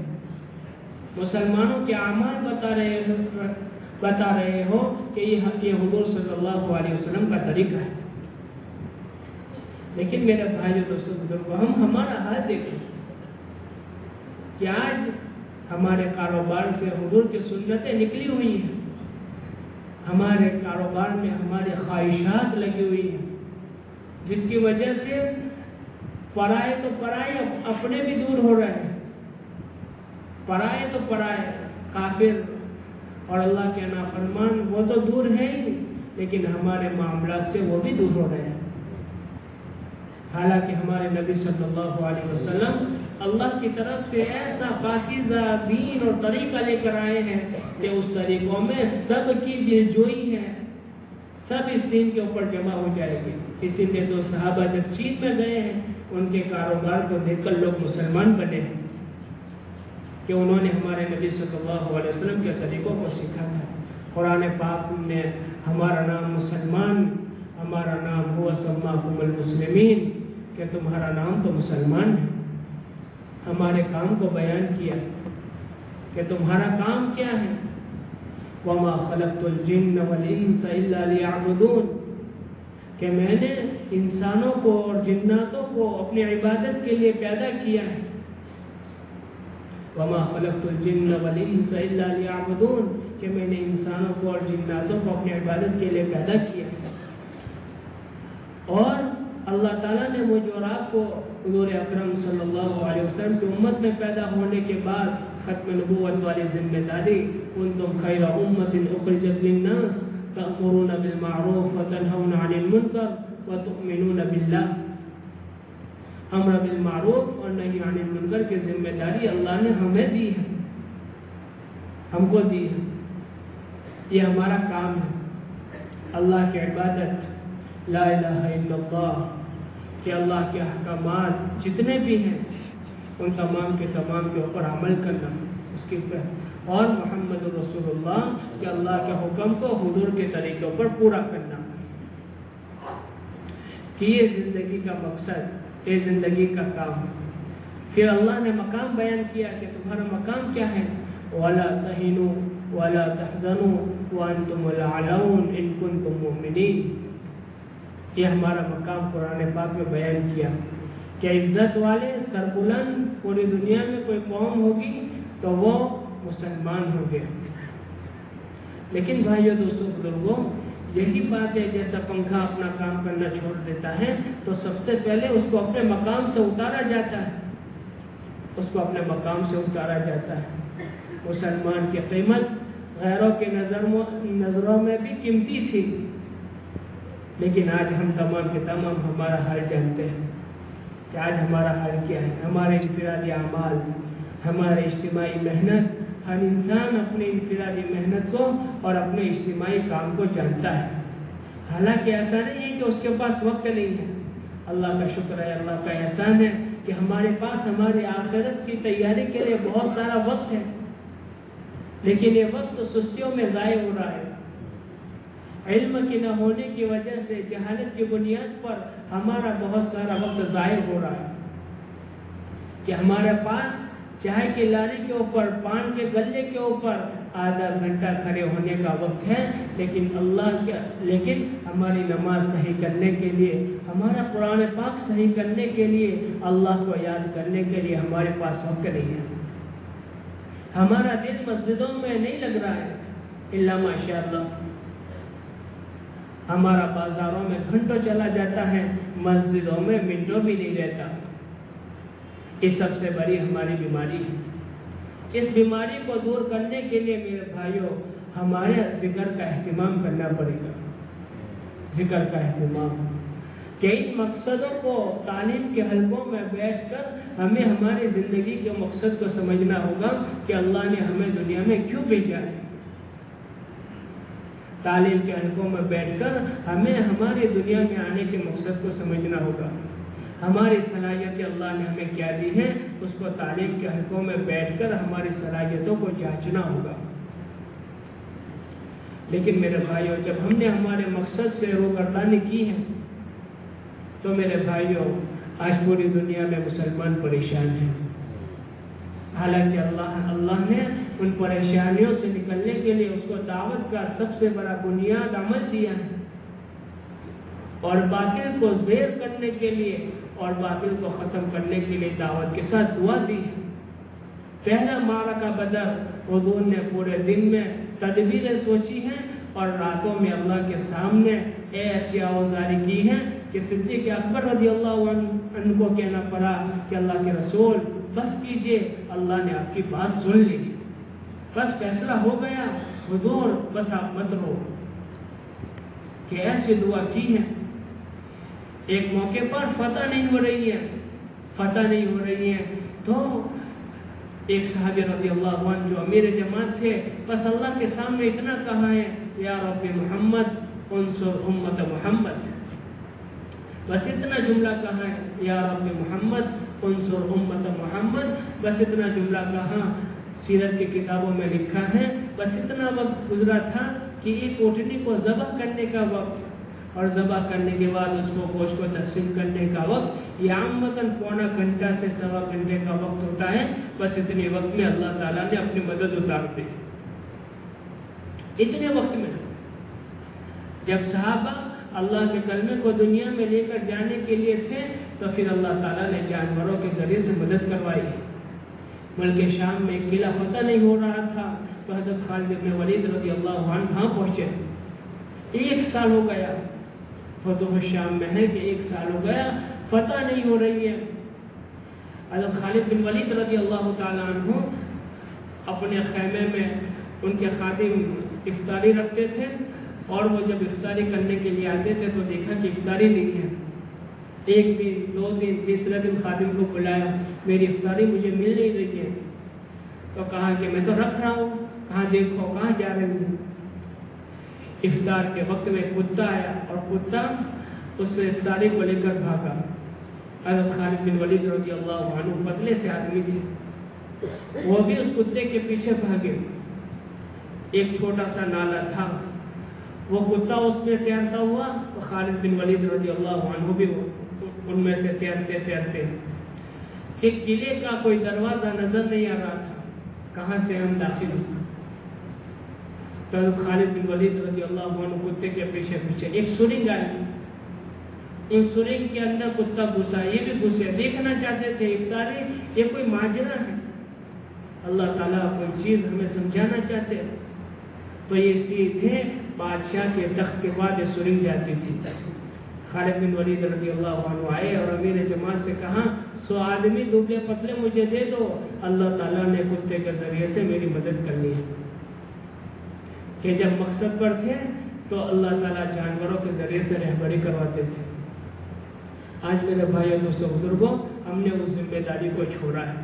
مسلمانوں کے اعمال بتا رہے ہو کہ یہ حضور صلی اللہ علیہ وسلم کا طریقہ ہے. لیکن میرے بھائیو دوستو بزرگو، ہمارا حال دیکھیں کہ آج ہمارے کاروبار سے حضور کی سنتیں نکلی ہوئی ہیں. ہمارے کاروبار میں ہماری خواہشات لگی ہوئی ہیں، جس کی وجہ سے پرائے تو پرائے اپنے بھی دور ہو رہے ہیں. پرائے تو پرائے کافر اور اللہ کے نافرمان وہ تو دور ہے ہی، لیکن ہمارے معاملات سے وہ بھی دور ہو رہے ہیں. حالانکہ ہمارے نبی صلی اللہ علیہ وسلم اللہ کی طرف سے ایسا پاکیزہ دین اور طریقہ لے کر آئے ہیں کہ اس طریقوں میں سب کی دلجوئی ہے، سب اس دین کے اوپر جمع ہو جائے گی. اسی لیے دو صحابہ جب چین میں گئے ہیں، ان کے کاروبار کو دیکھ کر لوگ مسلمان بنے ہیں کہ انہوں نے ہمارے نبی صلی اللہ علیہ وسلم کے طریقوں کو سیکھا تھا. قرآن پاک میں ہمارا نام مسلمان، ہمارا نام ہوا سماکم المسلمین، کہ تمہارا نام تو مسلمان ہے. ہمارے کام کو بیان کیا کہ تمہارا کام کیا ہے. وَمَا خَلَقْتُ الْجِنَّ وَالْإِنسَ إِلَّا لِيَعْبُدُونَ، کہ میں نے انسانوں کو اور جناتوں کو اپنی عبادت کے لیے پیدا کیا ہے. وَمَا خَلَقْتُ الْجِنَّ وَالْإِنسَ إِلَّا لِيَعْبُدُونَ، کہ میں نے انسانوں کو اور جناتوں کو اپنی عبادت کے لیے پیدا کیا ہے. اور اللہ تعالیٰ نے مجھ اور آپ کو حضور اکرم صلی اللہ علیہ وسلم کی امت میں پیدا ہونے کے بعد ختم نبوت والی ذمہ داری، کنتم خیر امت اخرجت للناس تأمرون بالمعروف وتنہون عن المنکر وتؤمنون باللہ. امر بالمعروف اور نہی عن المنکر کی ذمہ داری اللہ نے ہمیں دی ہے، ہم کو دی ہے. یہ ہمارا کام ہے. اللہ کی عبادت، لا الہ الا اللہ، کہ اللہ کے احکامات جتنے بھی ہیں ان تمام کے اوپر عمل کرنا اس کے اوپر، اور محمد رسول اللہ کہ اللہ کے حکم کو حضور کے طریقوں پر پورا کرنا. کہ یہ زندگی کا مقصد، یہ زندگی کا کام. پھر اللہ نے مقام بیان کیا کہ تمہارا مقام کیا ہے. وَلَا تَهِنُوا وَلَا تَحْزَنُوا وَأَنْتُمُ الْأَعْلَوْنَ إِن كُنتُم مُؤْمِنِينَ. یہ ہمارا مقام قرآن پاک میں بیان کیا کہ عزت والے سربلند پوری دنیا میں کوئی قوم ہوگی تو وہ مسلمان ہو گئے. لیکن بھائیو دوستو بزرگوں، یہی بات ہے، جیسا پنکھا اپنا کام کرنا چھوڑ دیتا ہے تو سب سے پہلے اس کو اپنے مقام سے اتارا جاتا ہے. اس کو اپنے مقام سے اتارا جاتا ہے. مسلمان کی قیمت غیروں کے نظروں میں بھی قیمتی تھی، لیکن آج ہم تمام کے تمام ہمارا حال جانتے ہیں کہ آج ہمارا حال کیا ہے. ہمارے انفرادی اعمال، ہمارے اجتماعی محنت، ہر انسان اپنی انفرادی محنت کو اور اپنے اجتماعی کام کو جانتا ہے. حالانکہ ایسا نہیں ہے کہ اس کے پاس وقت نہیں ہے. اللہ کا شکر ہے، اللہ کا احسان ہے کہ ہمارے پاس ہماری آخرت کی تیاری کے لیے بہت سارا وقت ہے، لیکن یہ وقت سستیوں میں ضائع ہو رہا ہے. علم کی نہ ہونے کی وجہ سے، جہالت کی بنیاد پر ہمارا بہت سارا وقت ضائع ہو رہا ہے. کہ ہمارے پاس چائے کے لانے کے اوپر، پان کے گلے کے اوپر آدھا گھنٹہ کھڑے ہونے کا وقت ہے، لیکن ہماری نماز صحیح کرنے کے لیے، ہمارا قرآن پاک صحیح کرنے کے لیے، اللہ کو یاد کرنے کے لیے ہمارے پاس وقت نہیں ہے. ہمارا دل مسجدوں میں نہیں لگ رہا ہے الا ماشاءاللہ. ہمارا بازاروں میں گھنٹوں چلا جاتا ہے، مسجدوں میں منٹوں بھی نہیں رہتا. یہ سب سے بڑی ہماری بیماری ہے. اس بیماری کو دور کرنے کے لیے میرے بھائیوں، ہمارے ذکر کا اہتمام کرنا پڑے گا. ذکر کا اہتمام کہ ان مقصدوں کو تعلیم کے حلقوں میں بیٹھ کر ہمیں ہماری زندگی کے مقصد کو سمجھنا ہوگا کہ اللہ نے ہمیں دنیا میں کیوں بھیجا ہے. تعلیم کے حلقوں میں بیٹھ کر ہمیں ہماری دنیا میں آنے کے مقصد کو سمجھنا ہوگا. ہماری صلاحیتیں اللہ نے ہمیں کیا دی ہیں، اس کو تعلیم کے حلقوں میں بیٹھ کر ہماری صلاحیتوں کو جانچنا ہوگا. لیکن میرے بھائیوں، جب ہم نے ہمارے مقصد سے روگردانی کی ہے تو میرے بھائیوں، آج پوری دنیا میں مسلمان پریشان ہیں. حالانکہ اللہ نے ان پریشانیوں سے نکلنے کے لیے اس کو دعوت کا سب سے بڑا بنیاد عمل دیا ہے، اور باطل کو زیر کرنے کے لیے اور باطل کو ختم کرنے کے لیے دعوت کے ساتھ دعا دی ہے۔ پہلا معرکہ بدر، حضور نے پورے دن میں تدبیریں سوچی ہیں اور راتوں میں اللہ کے سامنے ایسی آوازاری کی ہیں کہ صدیق اکبر رضی اللہ عنہ کو کہنا پڑا کہ اللہ کے رسول بس کیجئے، اللہ نے آپ کی بات سن لی، بس فیصلہ ہو گیا، حضور بس آپ مت رو، کہ ایسی دعا کی ہے۔ ایک موقع پر فتح نہیں ہو رہی ہے تو ایک صحابی رضی اللہ عنہ جو امیر جماعت تھے، بس اللہ کے سامنے اتنا کہا ہے، یا رب محمد انصر امت محمد، بس اتنا جملہ کہا ہے، یا رب محمد انصر امت محمد، بس اتنا جملہ کہا۔ سیرت کی کتابوں میں لکھا ہے بس اتنا وقت گزرا تھا کہ ایک اونٹنی کو ذبح کرنے کا وقت اور ذبح کرنے کے بعد اس کو گوشت کو تقسیم کرنے کا وقت، یہ عامتاً پونا گھنٹہ سے سوا گھنٹے کا وقت ہوتا ہے، بس اتنے وقت میں اللہ تعالیٰ نے اپنی مدد اتار دی۔ اتنے وقت میں جب صحابہ اللہ کے کلمے کو دنیا میں لے کر جانے کے لیے تھے تو پھر اللہ تعالیٰ نے جانوروں کے ذریعے سے مدد کروائی۔ ملک شام میں ایک قلعہ فتح نہیں ہو رہا تھا تو حضرت خالد بن ولید رضی اللہ عنہ وہاں پہنچے۔ 1 سال ہو گیا، فتح شام میں ہے کہ 1 سال ہو گیا، فتح نہیں ہو رہی ہے۔ حضرت خالد بن ولید رضی اللہ تعالیٰ عنہ اپنے خیمے میں ان کے خادم افطاری رکھتے تھے، اور وہ جب افطاری کرنے کے لیے آتے تھے تو دیکھا کہ افطاری نہیں ہے۔ 1 دن 2 دن تیسرے دن خادم کو بلایا، میری افطاری مجھے مل نہیں رہی ہے، تو کہا کہ میں تو رکھ رہا ہوں، کہاں دیکھو کہاں جا رہی ہے۔ افطار کے وقت میں کتا آیا اور کتا اس افطاری کو لے کر بھاگا۔ حضرت خالد بن ولید رضی اللہ عنہ پتلے سے آدمی تھے، وہ بھی اس کتے کے پیچھے بھاگے۔ ایک چھوٹا سا نالا تھا، وہ کتا اس میں تیرتا ہوا تو خالد بن ولید رضی اللہ عنہ بھی ان میں سے تیرتے تیرتے کہ قلعے کا کوئی دروازہ نظر نہیں آ رہا تھا، کہاں سے ہم داخل ہوں۔ تو خالد بن ولید رضی اللہ عنہ کتے کے پیچھے پیچھے ایک سرنگ آئی، ان سرنگ کے اندر کتا گھسا، یہ بھی گھسے، دیکھنا چاہتے تھے افطاری یہ کوئی ماجرا ہے، اللہ تعالیٰ کوئی چیز ہمیں سمجھانا چاہتے ہیں۔ تو یہ سیدھے بادشاہ کے تخت کے بعد یہ سرنگ جاتی تھی۔ خالد بن ولید رضی اللہ عنہ آئے اور امیر جماعت سے کہا 100 آدمی دبلے پتلے مجھے دے دو، اللہ تعالیٰ نے کتے کے ذریعے سے میری مدد کرنی ہے۔ کہ جب مقصد پر تھے تو اللہ تعالیٰ جانوروں کے ذریعے سے رہبری کرواتے تھے۔ آج میرے بھائیوں دوستوں بزرگوں، ہم نے اس ذمہ داری کو چھوڑا ہے،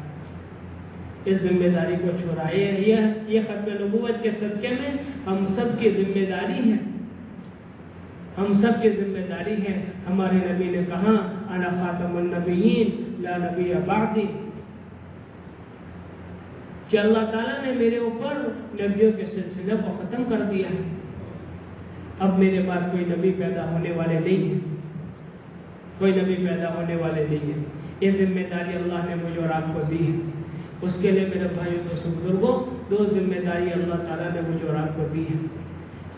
اس ذمہ داری کو چھوڑا ہے۔ یہ ختم نبوت کے صدقے میں ہم سب کی ذمہ داری ہے، ہم سب کی ذمہ داری ہے۔ ہمارے نبی نے کہا انا خاتم النبیین لا نبی بعدی، کہ اللہ تعالیٰ نے میرے اوپر نبیوں کے سلسلے کو ختم کر دیا ہے، اب میرے بعد کوئی نبی پیدا ہونے والے نہیں ہیں، کوئی نبی پیدا ہونے والے نہیں ہیں۔ یہ ذمہ داری اللہ نے مجھے اور آپ کو دی ہے۔ اس کے لیے میرے بھائیوں دوستوں بزرگوں 2 ذمہ داری اللہ تعالیٰ نے مجھے اور آپ کو دی ہے۔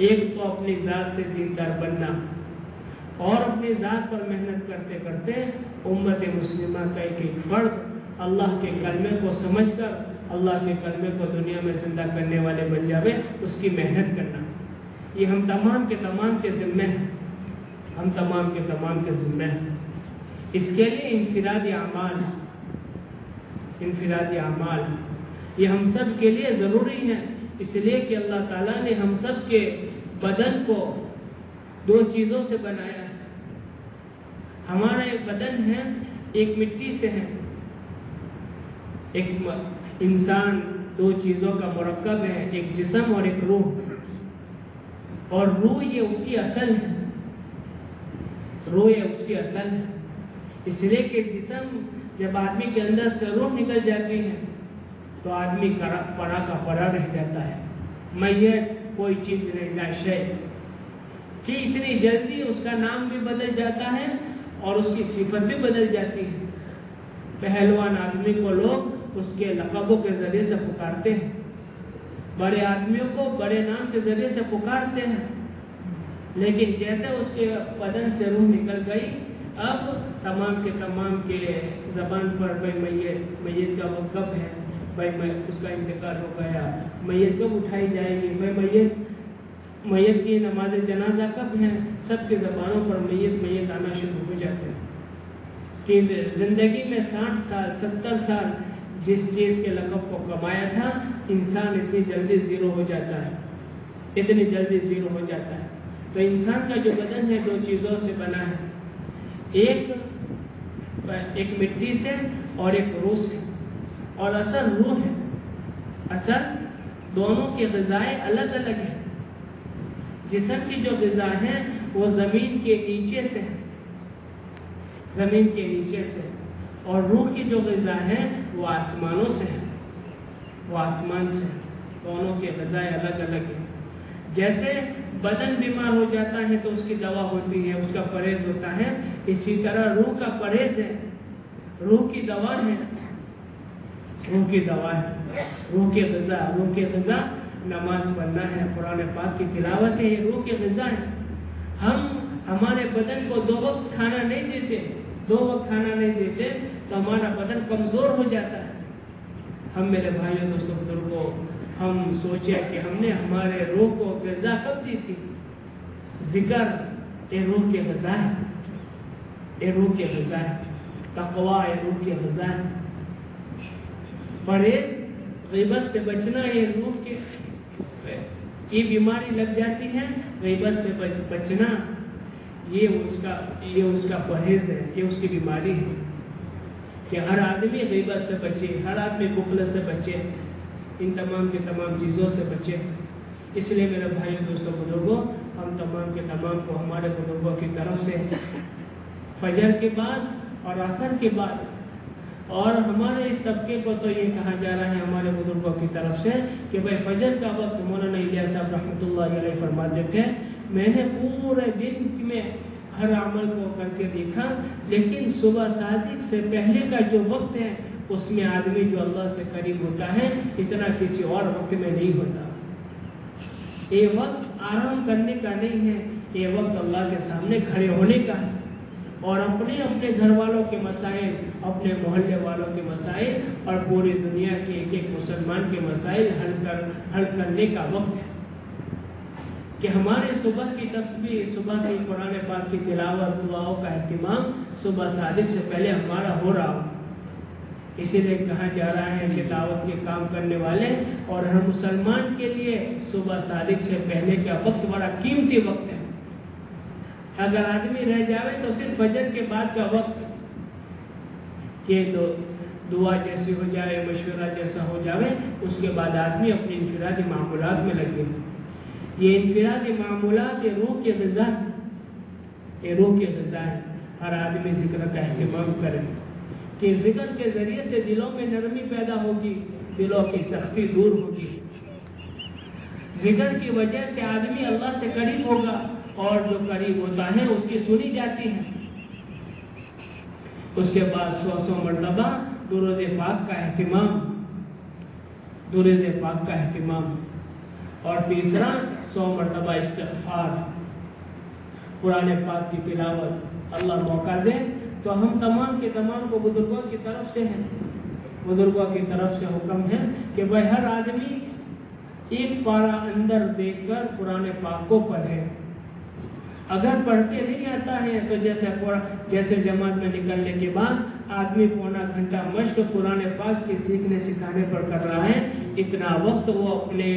ایک تو اپنی ذات سے دیندار بننا، اور اپنی ذات پر محنت کرتے کرتے امت مسلمہ کا ایک ایک فرد اللہ کے کلمے کو سمجھ کر اللہ کے کلمے کو دنیا میں زندہ کرنے والے بن جاوے، اس کی محنت کرنا، یہ ہم تمام کے ذمہ ہیں، ہم تمام کے ذمہ ہیں۔ اس کے لیے انفرادی اعمال یہ ہم سب کے لیے ضروری ہے، اس لیے کہ اللہ تعالیٰ نے ہم سب کے بدن کو 2 چیزوں سے بنایا ہے۔ ہمارا ایک بدن ہے، ایک مٹی سے ہے، ایک انسان 2 چیزوں کا مرکب ہے، ایک جسم اور ایک روح، اور روح یہ اس کی اصل ہے، روح یہ اس کی اصل ہے۔ اس لیے کہ جسم جب آدمی کے اندر سے روح نکل جاتی ہے تو آدمی پڑا کا پڑا رہ جاتا ہے، میت کوئی چیز نہیں، لا شے، کہ اتنی جلدی اس کا نام بھی بدل جاتا ہے اور اس کی صفت بھی بدل جاتی ہے۔ پہلوان آدمی کو لوگ اس کے لقبوں کے ذریعے سے پکارتے ہیں، بڑے آدمیوں کو بڑے نام کے ذریعے سے پکارتے ہیں، لیکن جیسے اس کے بدن سے روح نکل گئی، اب تمام کے زبان پر بھائی میت کا وقت کب ہے، بھائی اس کا انتقال ہو گیا، میت کب اٹھائی جائے گی، بھائی میت کی نماز جنازہ کب ہے، سب کے زبانوں پر میت آنا شروع ہو جاتے ہیں کہ زندگی میں 60 سال 70 سال جس چیز کے لقب کو کمایا تھا، انسان اتنی جلدی زیرو ہو جاتا ہے، اتنی جلدی زیرو ہو جاتا ہے۔ تو انسان کا جو بدن ہے 2 چیزوں سے بنا ہے، ایک مٹی سے اور ایک روح سے، اور اصل روح ہے، اصل دونوں کی غذائیں الگ الگ ہیں۔ جسم کی جو غذا ہے وہ زمین کے نیچے سے ہے، زمین کے نیچے سے، اور روح کی جو غذا ہے وہ آسمانوں سے ہے، وہ آسمان سے ہے، دونوں کی غذائیں الگ الگ ہیں۔ جیسے بدن بیمار ہو جاتا ہے تو اس کی دوا ہوتی ہے، اس کا پرہیز ہوتا ہے، اسی طرح روح کا پرہیز ہے، روح کی دوا ہے، روح کی دوا ہے، روح کی غذا نماز پڑھنا ہے، قرآن پاک کی تلاوت ہے، یہ روح کی غذا ہے۔ ہم ہمارے بدن کو 2 وقت کھانا نہیں دیتے، 2 وقت کھانا نہیں دیتے تو ہمارا بدن کمزور ہو جاتا ہے۔ ہم میرے بھائیوں دوستوں بزرگوں، ہم سوچے کہ ہم نے ہمارے روح کو غذا کب دی تھی؟ ذکر یہ روح کی غذا ہے، یہ روح کی غذا ہے، تقویٰ یہ روح کی غذا ہے، پرہیز غیبت سے بچنا یہ روح کی، یہ بیماری لگ جاتی ہے غیبت سے بچنا، یہ اس کا پرہیز ہے، یہ اس کی بیماری ہے کہ ہر آدمی غیبت سے بچے، ہر آدمی بخل سے بچے، ان تمام کے تمام چیزوں سے بچے۔ اس لیے میرے بھائیوں دوستوں بزرگوں، ہم تمام کے تمام کو ہمارے بزرگوں کی طرف سے فجر کے بعد اور عصر کے بعد، اور ہمارے اس طبقے کو تو یہ کہا جا رہا ہے ہمارے بزرگوں کی طرف سے کہ بھائی فجر کا وقت مولانا الیاس صاحب رحمۃ اللہ علیہ فرماتے تھے، میں نے پورے دن میں ہر عمل کو کر کے دیکھا، لیکن صبح صادق سے پہلے کا جو وقت ہے اس میں آدمی جو اللہ سے قریب ہوتا ہے اتنا کسی اور وقت میں نہیں ہوتا۔ یہ وقت آرام کرنے کا نہیں ہے، یہ وقت اللہ کے سامنے کھڑے ہونے کا ہے، اور اپنے گھر والوں کے مسائل، اپنے محلے والوں کے مسائل اور پوری دنیا کے ایک مسلمان کے مسائل حل کرنے کا وقت ہے کہ ہمارے صبح کی تسبیح، صبح کی قرآن پاک کی تلاوت، دعاؤں کا اہتمام صبح صادق سے پہلے ہمارا ہو رہا ہو۔ اسی لیے کہا جا رہا ہے کہ دعوت کے کام کرنے والے اور ہر مسلمان کے لیے صبح صادق سے پہلے کا وقت بڑا قیمتی وقت ہے۔ اگر آدمی رہ جاوے تو پھر فجر کے بعد کا وقت یہ دعا جیسی ہو جائے، مشورہ جیسا ہو جاوے، اس کے بعد آدمی اپنی انفرادی معمولات میں لگے۔ یہ انفرادی معمولات یہ روح کی غذا ہے، یہ روح کی غذا ہے۔ ہر آدمی ذکر کا اہتمام کرے کہ ذکر کے ذریعے سے دلوں میں نرمی پیدا ہوگی، دلوں کی سختی دور ہوگی۔ ذکر کی وجہ سے آدمی اللہ سے قریب ہوگا، اور جو قریب ہوتا ہے اس کی سنی جاتی ہے۔ اس کے بعد 100 مرتبہ درود پاک کا اہتمام، درود پاک کا اہتمام، اور تیسرا 100 مرتبہ استغفار، قرآن پاک کی تلاوت۔ اللہ موقع دے تو ہم تمام کے تمام کو بزرگوں کی طرف سے ہیں، بزرگوں کی طرف سے حکم ہے کہ بھائی ہر آدمی ایک پارہ اندر دیکھ کر قرآن پاک کو پڑھے۔ اگر پڑھتے نہیں آتا ہے تو جیسے جماعت میں نکلنے کے بعد آدمی پونا گھنٹہ مشق قرآن پاک کے سیکھنے سکھانے پر کر رہا ہے، اتنا وقت وہ اپنے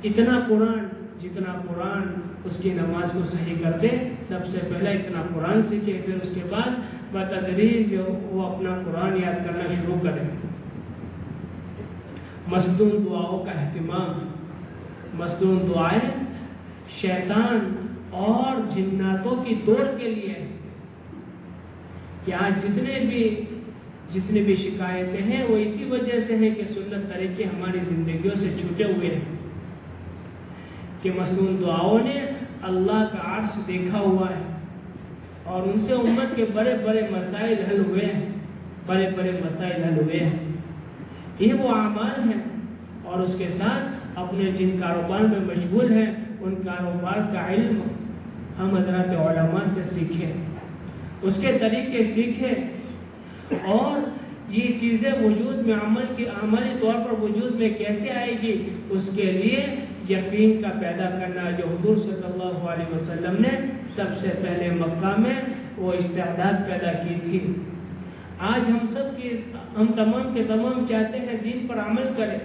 اتنا قرآن، جتنا قرآن اس کی نماز کو صحیح کر دے، سب سے پہلے اتنا قرآن سیکھے، پھر اس کے بعد بتدریج وہ اپنا قرآن یاد کرنا شروع کرے۔ مصنون دعاؤں کا اہتمام، مصنون دعائیں شیطان اور جناتوں کی دوڑ کے لیے کہ آج جتنے بھی شکایتیں ہیں وہ اسی وجہ سے ہیں کہ سنت طریقے ہماری زندگیوں سے چھوٹے ہوئے ہیں، کہ مصنون دعاؤں نے اللہ کا عرش دیکھا ہوا ہے اور ان سے امت کے بڑے بڑے مسائل حل ہوئے ہیں، بڑے بڑے مسائل حل ہوئے ہیں۔ یہ وہ اعمال ہیں، اور اس کے ساتھ اپنے جن کاروبار میں مشغول ہیں ان کاروبار کا علم ہم حضرات علماء سے سیکھیں، اس کے طریقے سیکھیں، اور یہ چیزیں وجود میں عملی طور پر وجود میں کیسے آئے گی، اس کے لیے یقین کا پیدا کرنا، جو حضور صلی اللہ علیہ وسلم نے سب سے پہلے مکہ میں وہ استعداد پیدا کی تھی۔ آج ہم تمام کے تمام چاہتے ہیں دین پر عمل کریں،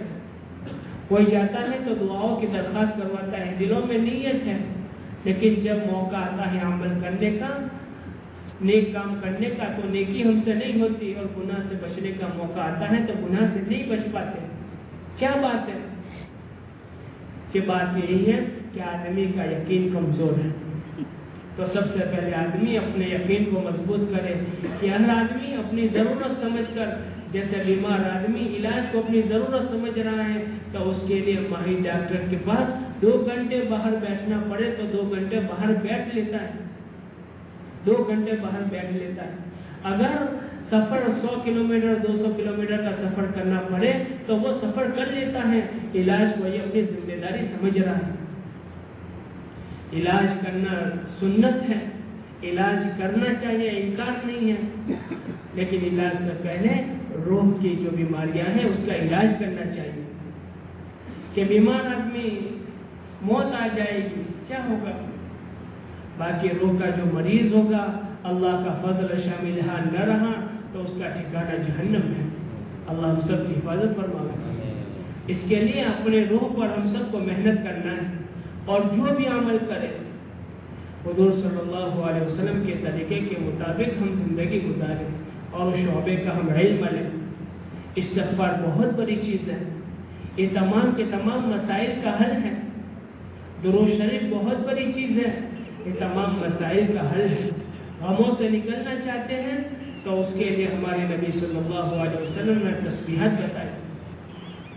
کوئی جاتا ہے تو دعاؤں کی درخواست کرواتا ہے، دلوں میں نیت ہے، لیکن جب موقع آتا ہے عمل کرنے کا، نیک کام کرنے کا، تو نیکی ہم سے نہیں ہوتی، اور گناہ سے بچنے کا موقع آتا ہے تو گناہ سے نہیں بچ پاتے۔ کیا بات ہے؟ کہ بات یہی ہے کہ آدمی کا یقین کمزور ہے، تو سب سے پہلے آدمی اپنے یقین کو مضبوط کرے کہ ہر آدمی اپنی ضرورت سمجھ کر، جیسے بیمار آدمی علاج کو اپنی ضرورت سمجھ رہا ہے تو اس کے لیے ماہر ڈاکٹر کے پاس 2 گھنٹے باہر بیٹھنا پڑے تو 2 گھنٹے باہر بیٹھ لیتا ہے، 2 گھنٹے باہر بیٹھ لیتا ہے۔ اگر سفر 100 کلومیٹر 200 کلومیٹر کا سفر کرنا پڑے تو وہ سفر کر لیتا ہے، علاج کو یہ اپنی ذمہ داری سمجھ رہا ہے۔ علاج کرنا سنت ہے، علاج کرنا چاہیے، انکار نہیں ہے، لیکن علاج سے پہلے روح کی جو بیماریاں ہیں اس کا علاج کرنا چاہیے۔ کہ بیمار آدمی موت آ جائے گی کیا ہوگا، باقی روح کا جو مریض ہوگا اللہ کا فضل شامل نہ رہا تو اس کا ٹھکانہ جہنم ہے۔ اللہ ہم سب کی حفاظت فرمائے۔ اس کے لیے اپنے روح پر ہم سب کو محنت کرنا ہے، اور جو بھی عمل کرے حضور صلی اللہ علیہ وسلم کے طریقے کے مطابق ہم زندگی گزاریں، اور اس شعبے کا ہم علم لیں۔ استغفار بہت بڑی چیز ہے، یہ تمام کے تمام مسائل کا حل ہے۔ درود شریف بہت بڑی چیز ہے، یہ تمام مسائل کا حل ہے۔ غموں سے نکلنا چاہتے ہیں تو اس کے لیے ہمارے نبی صلی اللہ علیہ وسلم نے تسبیحات بتائی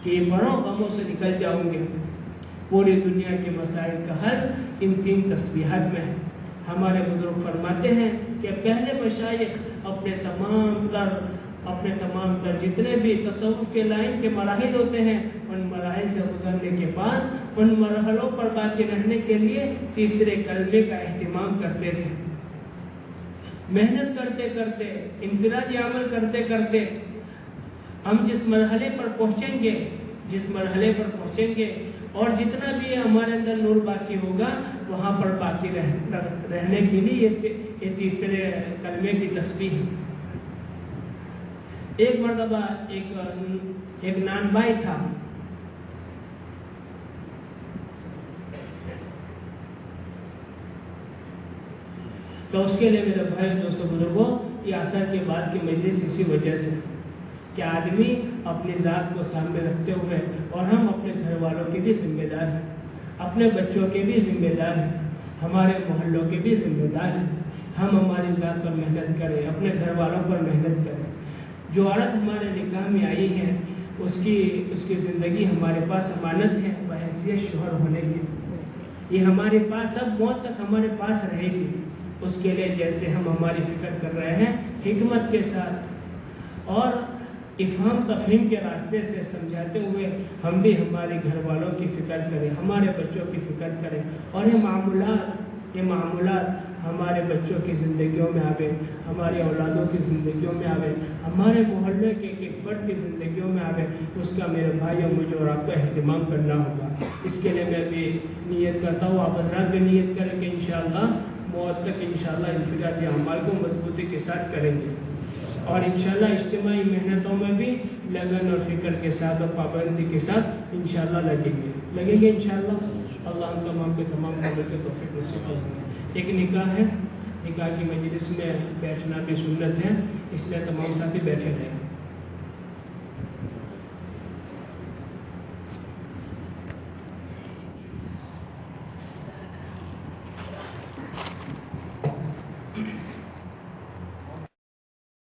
کہ یہ پڑھو غموں سے نکل جاؤ گے۔ پوری دنیا کے مسائل کا حل ان 3 تسبیحات میں ہے۔ ہمارے بزرگ فرماتے ہیں کہ پہلے مشائخ اپنے تمام تر جتنے بھی تصوف کے لائن کے مراحل ہوتے ہیں ان مراحل سے گزرنے کے بعد ان مرحلوں پر باقی رہنے کے لیے تیسرے کلمے کا اہتمام کرتے تھے۔ محنت کرتے کرتے، انفرادی عمل کرتے کرتے ہم جس مرحلے پر پہنچیں گے اور جتنا بھی ہمارے اندر نور باقی ہوگا وہاں پر باقی رہنے کے لیے یہ تیسرے کلمے کی تسبیح ہے۔ ایک مرتبہ ایک نان بھائی تھا، تو اس کے لیے میرے بھائی دوستوں بزرگوں یہ عصر کے بعد کی مجلس اسی وجہ سے کہ آدمی اپنی ذات کو سامنے رکھتے ہوئے، اور ہم اپنے گھر والوں کے بھی ذمہ دار ہیں، اپنے بچوں کے بھی ذمہ دار ہیں، ہمارے محلوں کے بھی ذمہ دار ہیں۔ ہم ہماری ذات پر محنت کریں، اپنے گھر والوں پر محنت کریں۔ جو عورت ہمارے نکاح میں آئی ہے اس کی زندگی ہمارے پاس امانت ہے بحیثیت شوہر ہونے کی، یہ ہمارے پاس اب موت تک ہمارے پاس رہے گی۔ اس کے لیے جیسے ہم ہماری فکر کر رہے ہیں حکمت کے ساتھ اور افہام تفہیم کے راستے سے سمجھاتے ہوئے، ہم بھی ہمارے گھر والوں کی فکر کریں، ہمارے بچوں کی فکر کریں، اور یہ معمولات ہمارے بچوں کی زندگیوں میں آوے، ہماری اولادوں کی زندگیوں میں آوے، ہمارے محلے کے ایک فرد کی زندگیوں میں آوے۔ اس کا میرے بھائیوں مجھے اور آپ کو اہتمام کرنا ہوگا۔ اس کے لیے میں بھی نیت کرتا ہوں، آپ حضرات بھی نیت کریں کہ انشاءاللہ موت تک انشاءاللہ انفرادی اعمال کو مضبوطی کے ساتھ کریں گے، اور انشاءاللہ اجتماعی محنتوں میں بھی لگن اور فکر کے ساتھ اور پابندی کے ساتھ انشاءاللہ لگیں گے انشاءاللہ۔ اللہ ہم تمام کے تمام قابل کے توفیق نصیب فرمائے۔ ایک نکاح ہے، نکاح کی مجلس میں بیٹھنا بھی سنت ہے، اس لیے تمام ساتھی بیٹھے رہیں۔